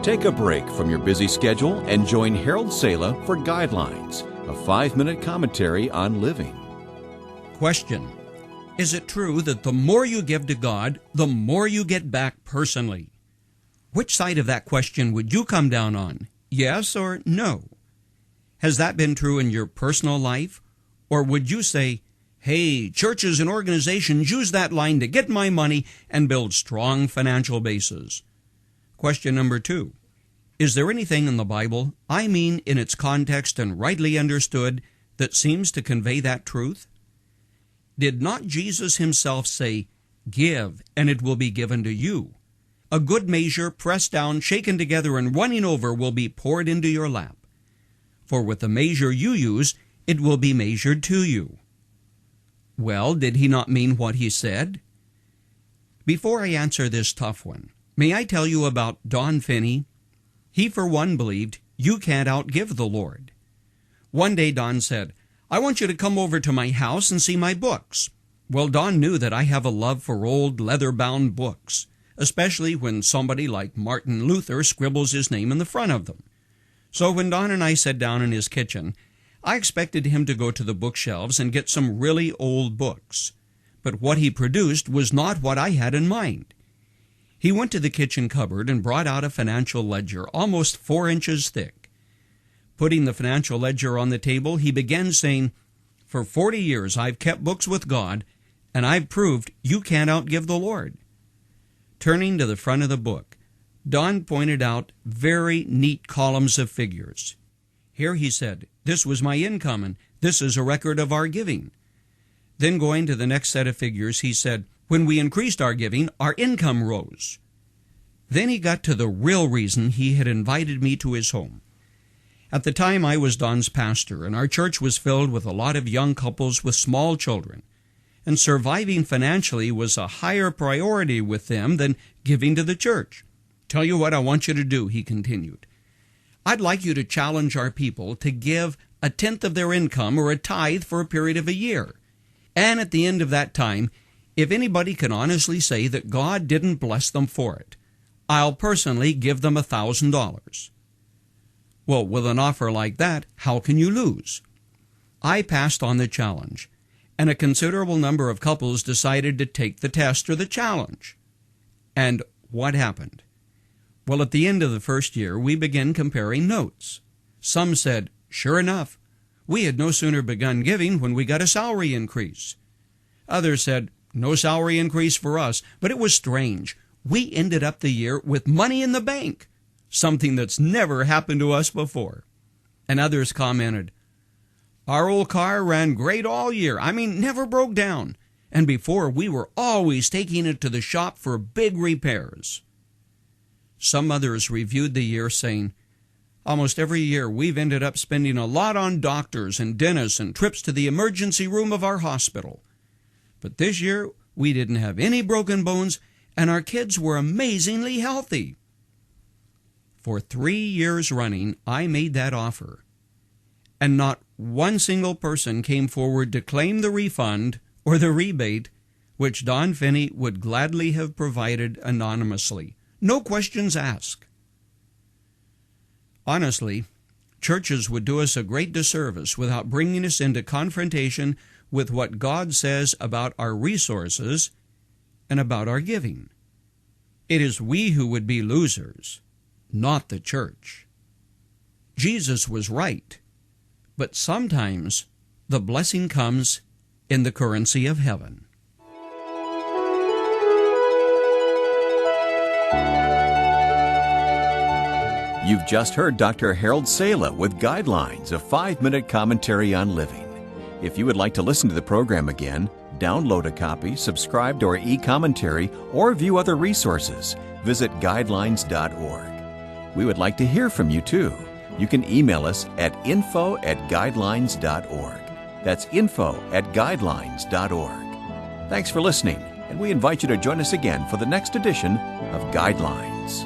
Take a break from your busy schedule and join Harold Sala for Guidelines, a 5-minute commentary on living. Question: is it true that the more you give to God, the more you get back personally? Which side of that question would you come down on? Yes or no? Has that been true in your personal life? Or would you say, hey, churches and organizations use that line to get my money and build strong financial bases? Question number 2. Is there anything in the Bible, I mean in its context and rightly understood, that seems to convey that truth? Did not Jesus himself say, give, and it will be given to you? A good measure, pressed down, shaken together, and running over will be poured into your lap. For with the measure you use, it will be measured to you. Well, did he not mean what he said? Before I answer this tough one, may I tell you about Don Phinney? He, for one, believed you can't outgive the Lord. One day Don said, I want you to come over to my house and see my books. Well, Don knew that I have a love for old leather-bound books, especially when somebody like Martin Luther scribbles his name in the front of them. So when Don and I sat down in his kitchen, I expected him to go to the bookshelves and get some really old books. But what he produced was not what I had in mind. He went to the kitchen cupboard and brought out a financial ledger almost 4 inches thick. Putting the financial ledger on the table, he began saying, for 40 years I've kept books with God, and I've proved you can't outgive the Lord. Turning to the front of the book, Don pointed out very neat columns of figures. Here, he said, this was my income, and this is a record of our giving. Then going to the next set of figures, he said, when we increased our giving, our income rose. Then he got to the real reason he had invited me to his home. At the time, I was Don's pastor, and our church was filled with a lot of young couples with small children, and surviving financially was a higher priority with them than giving to the church. Tell you what I want you to do, he continued. I'd like you to challenge our people to give 1/10 of their income or a tithe for a period of a year. And at the end of that time, if anybody can honestly say that God didn't bless them for it, I'll personally give them $1,000. Well, with an offer like that, how can you lose? I passed on the challenge, and a considerable number of couples decided to take the test or the challenge. And what happened? Well, at the end of the first year, we began comparing notes. Some said, sure enough, we had no sooner begun giving when we got a salary increase. Others said, no salary increase for us, but it was strange. We ended up the year with money in the bank, something that's never happened to us before. And others commented, our old car ran great all year. Never broke down. And before, we were always taking it to the shop for big repairs. Some others reviewed the year saying, almost every year we've ended up spending a lot on doctors and dentists and trips to the emergency room of our hospital. But this year we didn't have any broken bones, and our kids were amazingly healthy. For 3 years running, I made that offer, and not one single person came forward to claim the refund or the rebate, which Don Phinney would gladly have provided anonymously. No questions asked. Honestly, churches would do us a great disservice without bringing us into confrontation with what God says about our resources and about our giving. It is we who would be losers, not the church. Jesus was right, but sometimes the blessing comes in the currency of heaven. You've just heard Dr. Harold Sala with Guidelines, a 5-minute commentary on living. If you would like to listen to the program again, download a copy, subscribe to our e-commentary, or view other resources, visit guidelines.org. We would like to hear from you too. You can email us at info@guidelines.org. That's info@guidelines.org. Thanks for listening, and we invite you to join us again for the next edition of Guidelines.